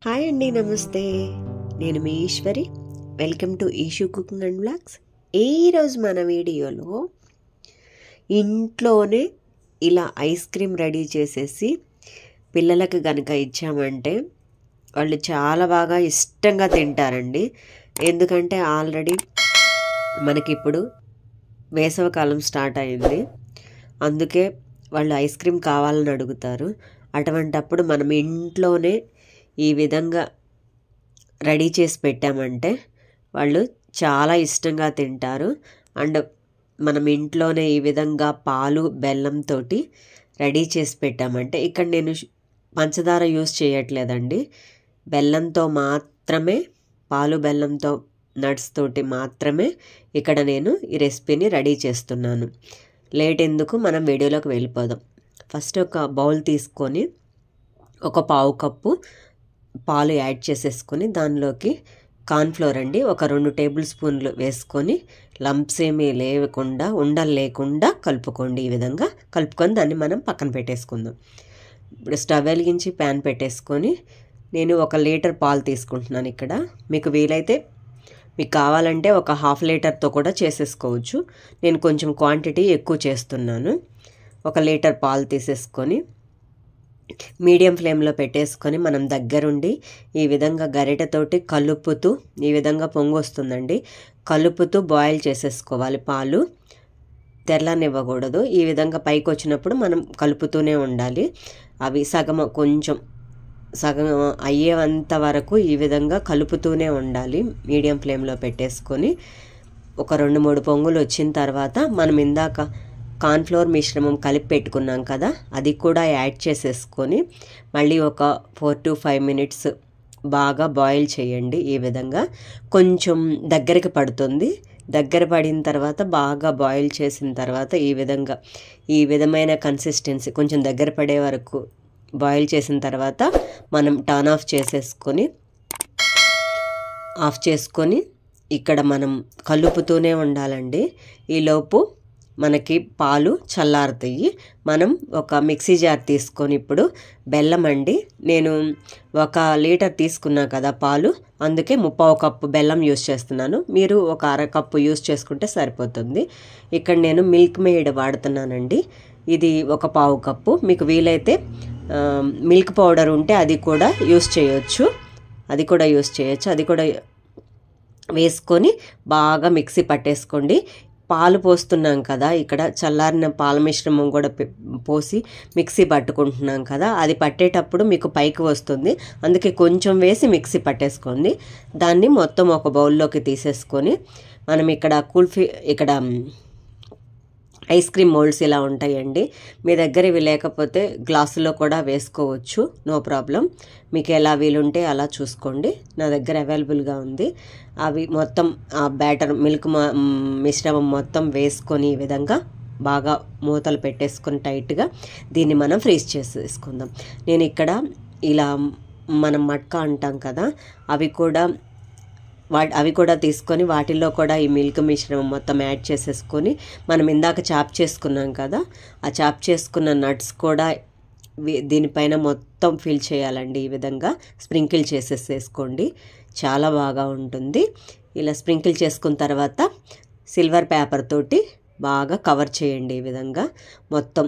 Hi అండి, నమస్తే. నేను మీ Eswari. Welcome to Eshu cooking and blogs. ఈరోజు మన వీడియోలో ఇంట్లోనే ఇలా ఐస్ క్రీమ్ రెడీ చేసేసి పిల్లలకు కనుక ఇచ్చామంటే వాళ్ళు చాలా బాగా ఇష్టంగా తింటారండి. ఎందుకంటే ఆల్రెడీ మనకిప్పుడు వేసవికాలం స్టార్ట్ అయింది. అందుకే వాళ్ళు ఐస్ క్రీమ్ కావాలని అడుగుతారు. అటువంటప్పుడు మనం ఇంట్లోనే ఈ విధంగా రెడీ చేసి పెట్టామంటే వాళ్ళు చాలా ఇష్టంగా తింటారు. అండ్ మనం ఇంట్లోనే ఈ విధంగా పాలు బెల్లంతో రెడీ చేసి పెట్టామంటే, ఇక్కడ నేను పంచదార యూస్ చేయట్లేదండి. బెల్లంతో మాత్రమే, పాలు బెల్లంతో నట్స్ తోటి మాత్రమే ఇక్కడ నేను ఈ రెసిపీని రెడీ చేస్తున్నాను. లేట్ ఎందుకు, మనం వీడియోలోకి వెళ్ళిపోదాం. ఫస్ట్ ఒక బౌల్ తీసుకొని ఒక పావు కప్పు పాలు యాడ్ చేసేసుకొని దానిలోకి కార్న్ఫ్లోర్ అండి ఒక 2 టేబుల్ స్పూన్లు వేసుకొని లంప్స్ ఏమీ లేకుండా, ఉండలు లేకుండా కలుపుకోండి. ఈ విధంగా కలుపుకొని దాన్ని మనం పక్కన పెట్టేసుకుందాం. ఇప్పుడు స్టవ్ వెలిగించి ప్యాన్ పెట్టేసుకొని నేను 1 లీటర్ పాలు తీసుకుంటున్నాను. ఇక్కడ మీకు వీలైతే మీకు కావాలంటే ఒక 1/2 లీటర్తో కూడా చేసేసుకోవచ్చు. నేను కొంచెం క్వాంటిటీ ఎక్కువ చేస్తున్నాను. 1 లీటర్ పాలు తీసేసుకొని మీడియం ఫ్లేమ్లో పెట్టేసుకొని మనం దగ్గరుండి ఈ విధంగా గరిటెతోటి కలుపుతూ, ఈ విధంగా పొంగు వస్తుందండి, కలుపుతూ బాయిల్ చేసేసుకోవాలి. పాలు తెల్లనివ్వకూడదు. ఈ విధంగా పైకి వచ్చినప్పుడు మనం కలుపుతూనే ఉండాలి. అవి కొంచెం సగం అయ్యేంత వరకు ఈ విధంగా కలుపుతూనే ఉండాలి. మీడియం ఫ్లేమ్లో పెట్టేసుకొని ఒక 2-3 పొంగులు వచ్చిన తర్వాత మనం ఇందాక కార్న్ఫ్లోర్ మిశ్రమం కలిపి పెట్టుకున్నాం కదా, అది కూడా యాడ్ చేసేసుకొని మళ్ళీ ఒక 4 to 5 మినిట్స్ బాగా బాయిల్ చేయండి. ఈ విధంగా కొంచెం దగ్గరికి పడుతుంది. దగ్గర పడిన తర్వాత బాగా బాయిల్ చేసిన తర్వాత ఈ విధమైన కన్సిస్టెన్సీ కొంచెం దగ్గర పడే వరకు బాయిల్ చేసిన తర్వాత మనం టర్న్ ఆఫ్ చేసుకొని ఇక్కడ మనం కలుపుతూనే ఉండాలండి. ఈలోపు మనకి పాలు చల్లారుతాయి. మనం ఒక మిక్సీ జార్ తీసుకొని ఇప్పుడు బెల్లం అండి, నేను 1 లీటర్ తీసుకున్నా కదా పాలు, అందుకే 1/2 కప్పు బెల్లం యూస్ చేస్తున్నాను. మీరు ఒక 1/2 కప్పు యూస్ చేసుకుంటే సరిపోతుంది. ఇక్కడ నేను మిల్క్ మేడ్ వాడుతున్నానండి. ఇది 1/2 కప్పు. మీకు వీలైతే మిల్క్ పౌడర్ ఉంటే అది కూడా యూస్ చేయొచ్చు. అది కూడా వేసుకొని బాగా మిక్సీ పట్టేసుకోండి. పాలు పోస్తున్నాం కదా, ఇక్కడ చల్లారిన పాల మిశ్రమం కూడా పోసి మిక్సీ పట్టుకుంటున్నాం కదా, అది పట్టేటప్పుడు మీకు పైకి వస్తుంది. అందుకే కొంచెం వేసి మిక్సీ పట్టేసుకోండి. దాన్ని మొత్తం ఒక బౌల్లోకి తీసేసుకొని మనం ఇక్కడ ఐస్ క్రీమ్ మోల్డ్స్ ఇలా ఉంటాయండి. మీ దగ్గర ఇవి లేకపోతే గ్లాసులో కూడా వేసుకోవచ్చు, నో ప్రాబ్లం. మీకు ఎలా వీలుంటే అలా చూసుకోండి. నా దగ్గర అవైలబుల్గా ఉంది. అవి మొత్తం ఆ బ్యాటర్ మిశ్రమం మొత్తం వేసుకొని ఈ విధంగా బాగా మూతలు పెట్టేసుకొని టైట్గా దీన్ని మనం ఫ్రీజ్ చేసేసుకుందాం. నేను ఇక్కడ ఇలా మనం మట్కా అంటాం కదా, అవి కూడా తీసుకొని వాటిల్లో కూడా ఈ మిల్క్ మిశ్రమం మొత్తం యాడ్ చేసేసుకొని మనం ఇందాక చాప్ చేసుకున్నాం కదా, ఆ చాప్ చేసుకున్న నట్స్ కూడా దీనిపైన మొత్తం ఫిల్ చేయాలండి. ఈ విధంగా స్ప్రింకిల్ చేసేసుకోండి, చాలా బాగా ఉంటుంది. ఇలా స్ప్రింకిల్ చేసుకున్న తర్వాత సిల్వర్ పేపర్ తోటి బాగా కవర్ చేయండి. ఈ విధంగా మొత్తం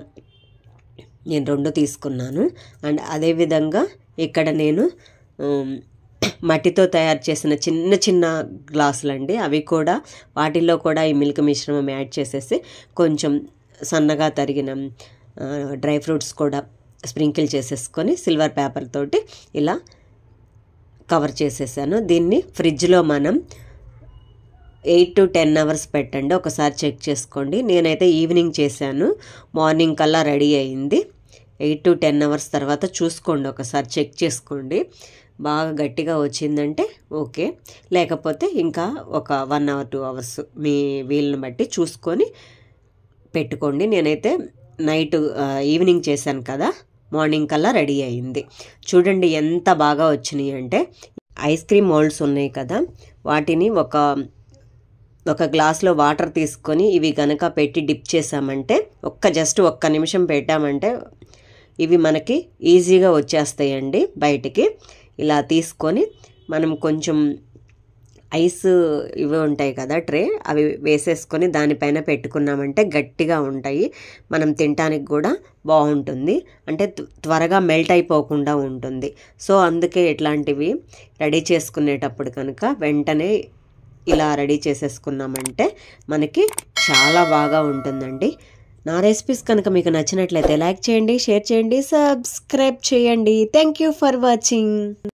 నేను 2 తీసుకున్నాను. అండ్ అదేవిధంగా ఇక్కడ నేను మట్టితో తయారు చేసిన చిన్న చిన్న గ్లాసులండి, వాటిల్లో కూడా ఈ మిల్క్ మిశ్రమం యాడ్ చేసేసి కొంచెం సన్నగా తరిగిన డ్రై ఫ్రూట్స్ కూడా స్ప్రింకిల్ చేసేసుకొని సిల్వర్ పేపర్ తోటి ఇలా కవర్ చేసేసాను. దీన్ని ఫ్రిడ్జ్లో మనం 8 to 10 అవర్స్ పెట్టండి. ఒకసారి చెక్ చేసుకోండి. నేనైతే ఈవినింగ్ చేశాను, మార్నింగ్ కల్లా రెడీ అయింది. 8 to 10 అవర్స్ తర్వాత చూసుకోండి, ఒకసారి చెక్ చేసుకోండి. బాగా గట్టిగా వచ్చిందంటే ఓకే, లేకపోతే ఇంకా ఒక 1 hour 2 hours మీ వీలుని బట్టి చూసుకొని పెట్టుకోండి. నేనైతే ఈవినింగ్ చేశాను కదా, మార్నింగ్ కల్లా రెడీ అయింది. చూడండి ఎంత బాగా వచ్చినాయి అంటే. ఐస్ క్రీమ్ మోల్డ్స్ ఉన్నాయి కదా, వాటిని ఒక గ్లాస్లో వాటర్ తీసుకొని ఇవి కనుక పెట్టి డిప్ చేసామంటే జస్ట్ 1 నిమిషం పెట్టామంటే ఇవి మనకి ఈజీగా వచ్చేస్తాయండి బయటికి. ఇలా తీసుకొని మనం కొంచెం ఐస్ ఇవి ఉంటాయి కదా ట్రే, అవి వేసేసుకొని దానిపైన పెట్టుకున్నామంటే గట్టిగా ఉంటాయి, మనం తినడానికి కూడా బాగుంటుంది, అంటే త్వరగా మెల్ట్ అయిపోకుండా ఉంటుంది. సో అందుకే ఇట్లాంటివి రెడీ చేసుకునేటప్పుడు కనుక వెంటనే ఇలా రెడీ చేసేసుకున్నామంటే మనకి చాలా బాగా ఉంటుందండి. నా రెసిపీస్ కనుక మీకు నచ్చినట్లయితే లైక్ చేయండి, షేర్ చేయండి, సబ్స్క్రైబ్ చేయండి. Thank you for watching.